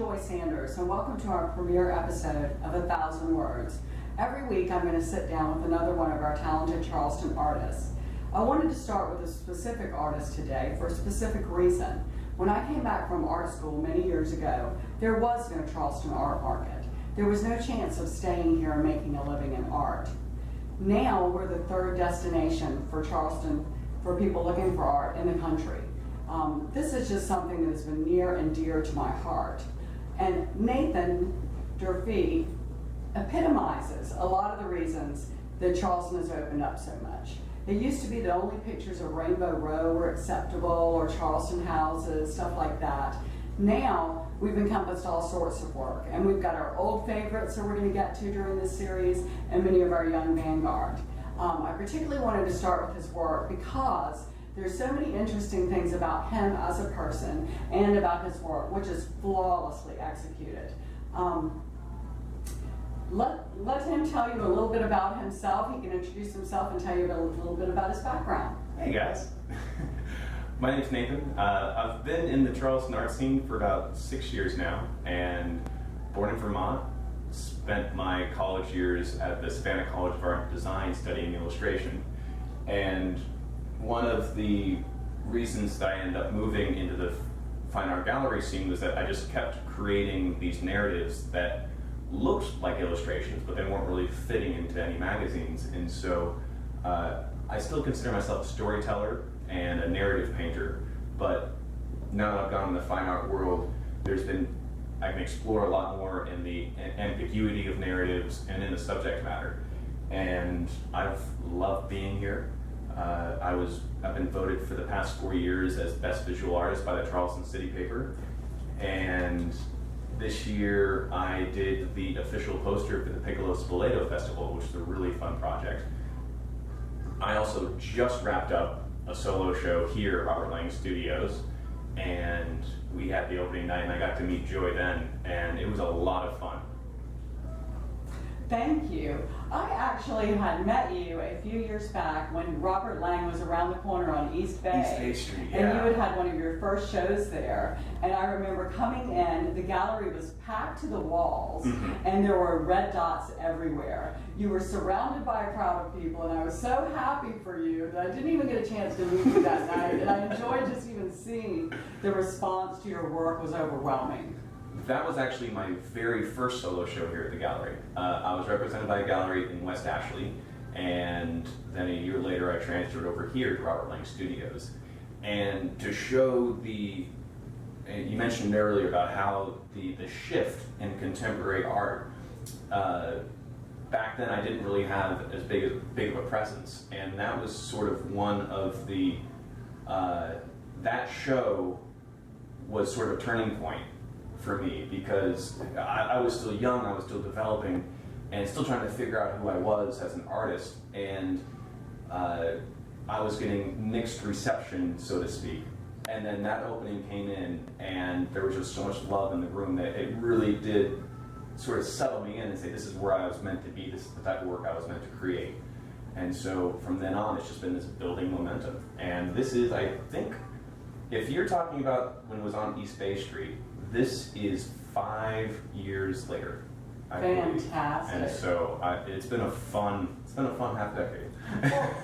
Joy Sanders, and welcome to our premiere episode of 1,000 Words. Every week I'm going to sit down with another one of our talented Charleston artists. I wanted to start with a specific artist today for a specific reason. When I came back from art school many years ago, there was no Charleston art market. There was no chance of staying here and making a living in art. Now we're the third destination for Charleston for people looking for art in the country. This is just something that has been near and dear to my heart. And Nathan Durfee epitomizes a lot of the reasons that Charleston has opened up so much. It used to be that only pictures of Rainbow Row were acceptable, or Charleston houses, stuff like that. Now, we've encompassed all sorts of work, and we've got our old favorites that we're going to get to during this series, and many of our young vanguard. I particularly wanted to start with his work because there's so many interesting things about him as a person and about his work, which is flawlessly executed. Let him tell you a little bit about himself. He can introduce himself and tell you a little bit about his background. Hey guys, my name's Nathan. I've been in the Charleston art scene for about 6 years now, and born in Vermont. Spent my college years at the Savannah College of Art and Design studying illustration. And one of the reasons that I ended up moving into the fine art gallery scene was that I just kept creating these narratives that looked like illustrations, but they weren't really fitting into any magazines. And so I still consider myself a storyteller and a narrative painter, but now that I've gone in the fine art world, I can explore a lot more in the ambiguity of narratives and in the subject matter. And I've loved being here. I've been voted for the past 4 years as Best Visual Artist by the Charleston City paper. And this year I did the official poster for the Piccolo Spoleto Festival, which is a really fun project. I also just wrapped up a solo show here at Robert Lang Studios, and we had the opening night and I got to meet Joy then, and it was a lot of fun. Thank you. I actually had met you a few years back when Robert Lang was around the corner on East Bay. East Bay Street, yeah. And you had one of your first shows there. And I remember coming in, the gallery was packed to the walls, and there were red dots everywhere. You were surrounded by a crowd of people, and I was so happy for you that I didn't even get a chance to meet you that night. And I enjoyed just even seeing the response to your work was overwhelming. That was actually my very first solo show here at the gallery. I was represented by a gallery in West Ashley, and then a year later I transferred over here to Robert Lang Studios. And to show you mentioned earlier about how the shift in contemporary art, back then I didn't really have as big of a presence, and that was sort of one of the, that show was sort of a turning point for me, because I was still young, I was still developing, and still trying to figure out who I was as an artist, and I was getting mixed reception, so to speak. And then that opening came in, and there was just so much love in the room that it really did sort of settle me in and say, this is where I was meant to be, this is the type of work I was meant to create. And so from then on, it's just been this building momentum. And this is, I think, if you're talking about when it was on East Bay Street, this is 5 years later, I believe. Fantastic. And so it's been a fun half decade.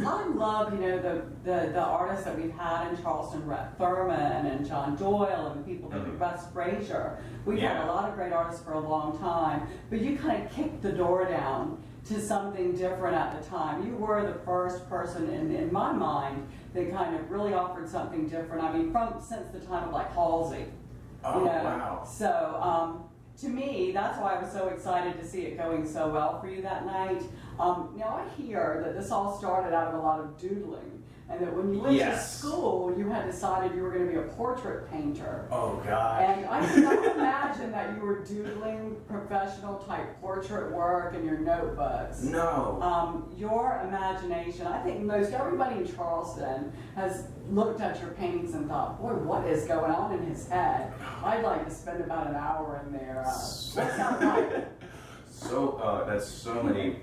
Well, I love, the artists that we've had in Charleston, Rhett Thurman and John Doyle and people like Russ Frazier. We've had a lot of great artists for a long time, but you kind of kicked the door down to something different at the time. You were the first person in my mind that kind of really offered something different. I mean, since the time of like Halsey. Oh, wow. So, to me, that's why I was so excited to see it going so well for you that night. Now, I hear that this all started out of a lot of doodling, and that when you went to school, you had decided you were going to be a portrait painter. Oh, gosh. And I cannot imagine that you were doodling professional type portrait work in your notebooks. No. Your imagination, I think most everybody in Charleston has looked at your paintings and thought, boy, what is going on in his head? I'd like to spend about an hour in there. What's that like? So, that's so many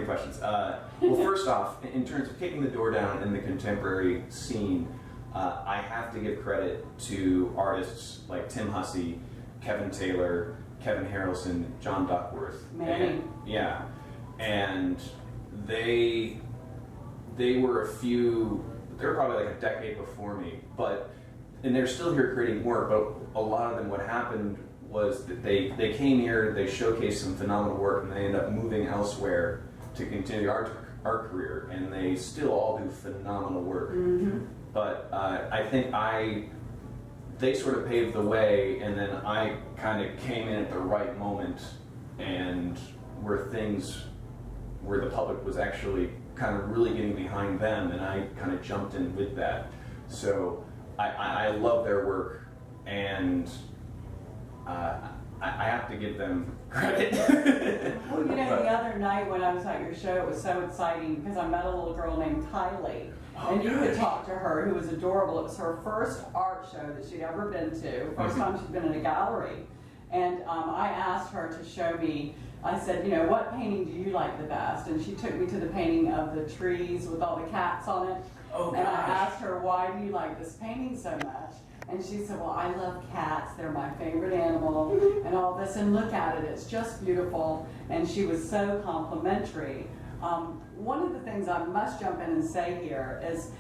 questions. Well, first off, in terms of kicking the door down in the contemporary scene, I have to give credit to artists like Tim Hussey, Kevin Taylor, Kevin Harrelson, John Duckworth. Manny. Yeah, and they were they were probably like a decade before me, and they're still here creating work, but a lot of them, what happened was that they came here, they showcased some phenomenal work, and they ended up moving elsewhere to continue art career, and they still all do phenomenal work. Mm-hmm. But I think they sort of paved the way, and then I kind of came in at the right moment, and where the public was actually kind of really getting behind them, and I kind of jumped in with that. So I love their work, and I have to give them credit. Well, the other night when I was at your show, it was so exciting because I met a little girl named Kylie. And you could talk to her, who was adorable. It was her first art show that she'd ever been to, first time she'd been in a gallery. And I asked her to show me, I said, what painting do you like the best? And she took me to the painting of the trees with all the cats on it. Oh, and I gosh. asked her, why do you like this painting so much? And she said, well, I love cats. They're my favorite animal and all this. And look at it. It's just beautiful. And she was so complimentary. One of the things I must jump in and say here is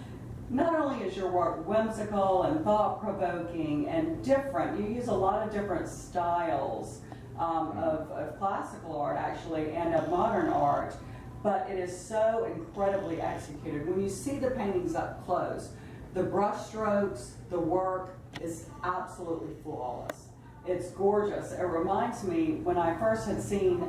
not only is your work whimsical and thought-provoking and different, you use a lot of different styles of classical art, actually, and of modern art, but it is so incredibly executed. When you see the paintings up close, the brush strokes, the work is absolutely flawless. It's gorgeous. It reminds me when I first had seen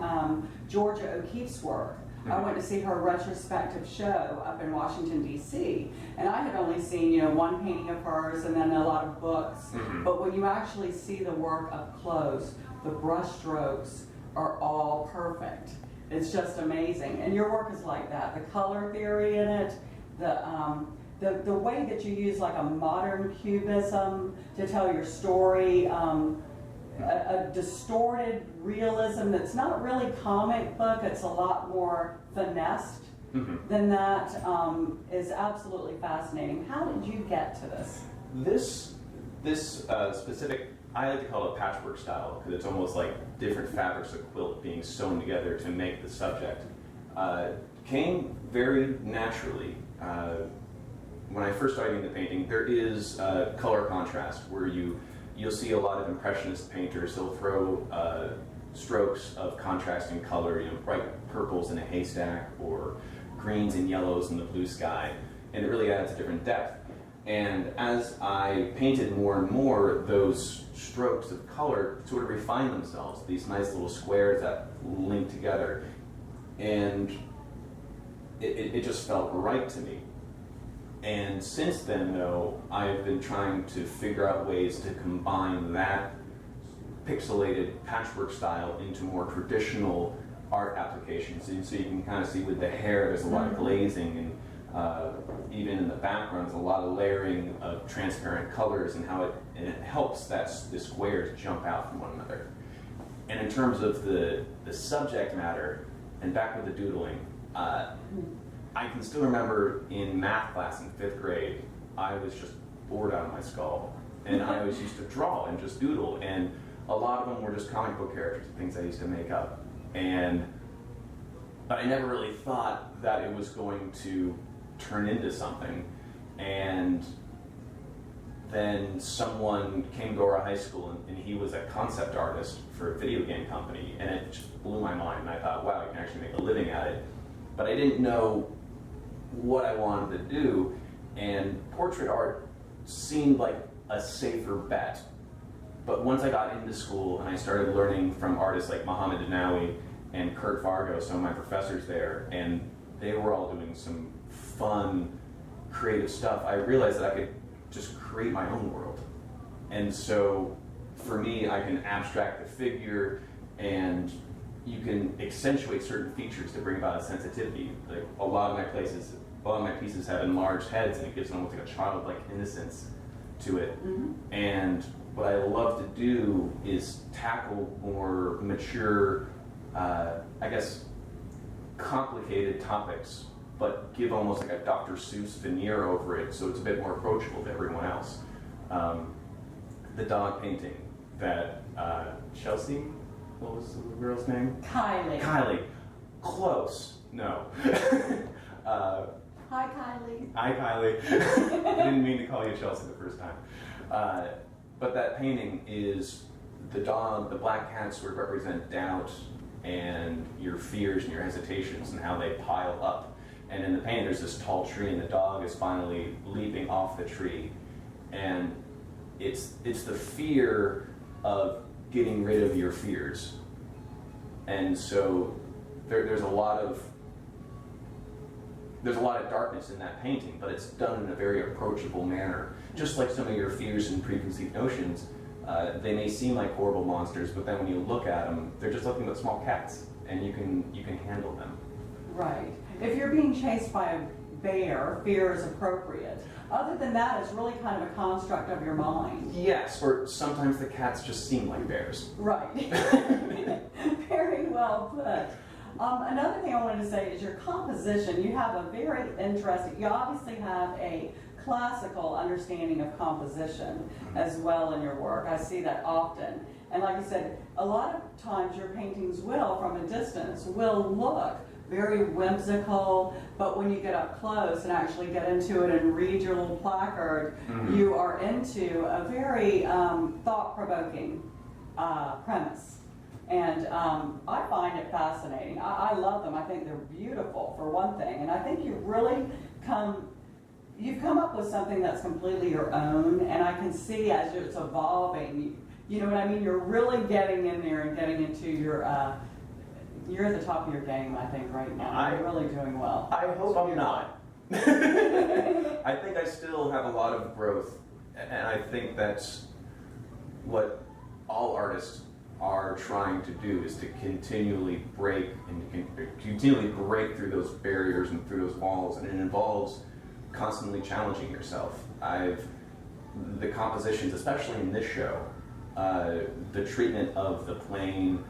Georgia O'Keeffe's work. I went to see her retrospective show up in Washington, D.C., and I had only seen, one painting of hers and then a lot of books. Mm-hmm. But when you actually see the work up close, the brush strokes are all perfect. It's just amazing. And your work is like that. The color theory in it, the way that you use like a modern cubism to tell your story, a distorted realism that's not really comic book, it's a lot more finessed than that, is absolutely fascinating. How did you get to this? This specific, I like to call it patchwork style, because it's almost like different fabrics of quilt being sewn together to make the subject, came very naturally. When I first started doing the painting, there is color contrast where you'll see a lot of impressionist painters. They'll throw strokes of contrasting color, bright purples in a haystack or greens and yellows in the blue sky, and it really adds a different depth. And as I painted more and more, those strokes of color sort of refined themselves, these nice little squares that link together, and it just felt right to me. And since then, though, I've been trying to figure out ways to combine that pixelated patchwork style into more traditional art applications. And so you can kind of see with the hair, there's a lot of glazing, and even in the background, there's a lot of layering of transparent colors, and how it helps the squares jump out from one another. And in terms of the subject matter, and back with the doodling, I can still remember in math class in 5th grade, I was just bored out of my skull. And I always used to draw and just doodle. And a lot of them were just comic book characters, things I used to make up. But I never really thought that it was going to turn into something. And then someone came to our high school, and he was a concept artist for a video game company. And it just blew my mind. And I thought, wow, I can actually make a living at it. But I didn't know what I wanted to do, and portrait art seemed like a safer bet. But once I got into school and I started learning from artists like Mohammed Dinawi and Kurt Fargo, some of my professors there, and they were all doing some fun, creative stuff, I realized that I could just create my own world. And so for me, I can abstract the figure, and you can accentuate certain features to bring about a sensitivity. Like a lot of my pieces have enlarged heads, and it gives almost like a childlike innocence to it. And what I love to do is tackle more mature, I guess, complicated topics, but give almost like a Dr. Seuss veneer over it, so it's a bit more approachable to everyone else. The dog painting, that Chelsea, what was the girl's name? Kylie. Kylie. Close. No. Hi, Kylie. Hi, Kylie. I didn't mean to call you Chelsea the first time. But that painting is the dog, the black cats sort of represent doubt and your fears and your hesitations and how they pile up. And in the painting, there's this tall tree, and the dog is finally leaping off the tree. And it's the fear of getting rid of your fears. And so there's a lot of darkness in that painting, but it's done in a very approachable manner. Just like some of your fears and preconceived notions, they may seem like horrible monsters, but then when you look at them, they're just nothing but small cats, and you can handle them. Right. If you're being chased by a bear, fear is appropriate. Other than that, it's really kind of a construct of your mind. Yes, or sometimes the cats just seem like bears. Right. Very well put. Another thing I wanted to say is your composition. You have a very interesting, you obviously have a classical understanding of composition as well in your work. I see that often. And like I said, a lot of times your paintings will, from a distance, will look very whimsical, but when you get up close and actually get into it and read your little placard, you are into a very thought-provoking premise. And I find it fascinating. I love them. I think they're beautiful, for one thing. And I think you've come up with something that's completely your own, and I can see as it's evolving, you know what I mean? You're really getting in there and getting into your, you're at the top of your game, I think, right now. You're really doing well. I hope I'm not. I think I still have a lot of growth, and I think that's what all artists are trying to do, is to continually break through those barriers and through those walls, and it involves constantly challenging yourself. The compositions, especially in this show, the treatment of the plane,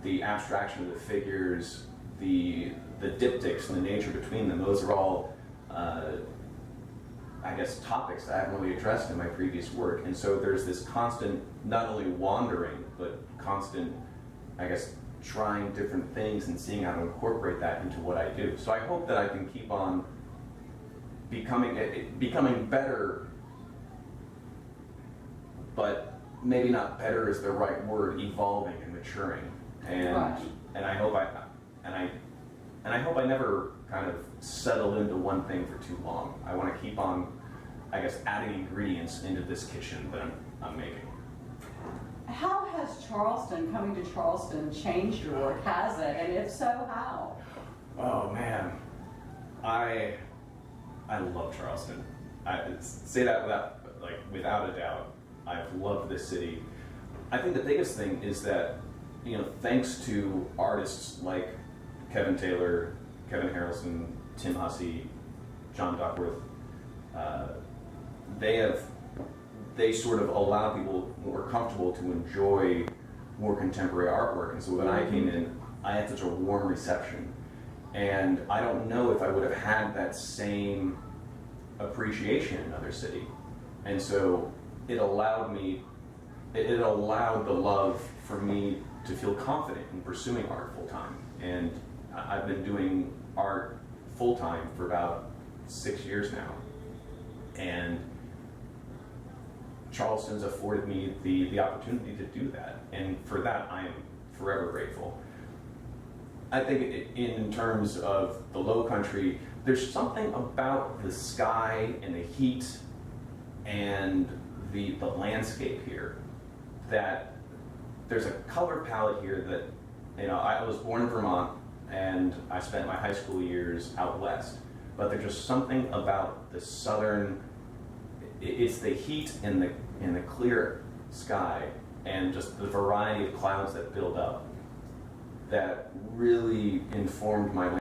the abstraction of the figures, the diptychs and the nature between them, those are all, I guess, topics that I haven't really addressed in my previous work. And so there's this constant, not only wandering, but constant, I guess, trying different things and seeing how to incorporate that into what I do. So I hope that I can keep on becoming better, but maybe not better is the right word, evolving and maturing. And Right. and I hope I hope I never kind of settle into one thing for too long. I want to keep on, I guess, adding ingredients into this kitchen that I'm making. How has coming to Charleston changed your work? Has it? And if so, how? Oh man, I love Charleston. I say that without a doubt. I've loved this city. I think the biggest thing is that, thanks to artists like Kevin Taylor, Kevin Harrelson, Tim Hussey, John Duckworth, they sort of allow people more comfortable to enjoy more contemporary artwork. And so when I came in, I had such a warm reception. And I don't know if I would have had that same appreciation in another city. And so it allowed the love for me to feel confident in pursuing art full time. And I've been doing art full time for about 6 years now. And Charleston's afforded me the opportunity to do that. And for that, I am forever grateful. I think in terms of the Low Country, there's something about the sky and the heat and the landscape here that there's a color palette here that, I was born in Vermont and I spent my high school years out west, but there's just something about the southern, it's the heat and the clear sky and just the variety of clouds that build up that really informed my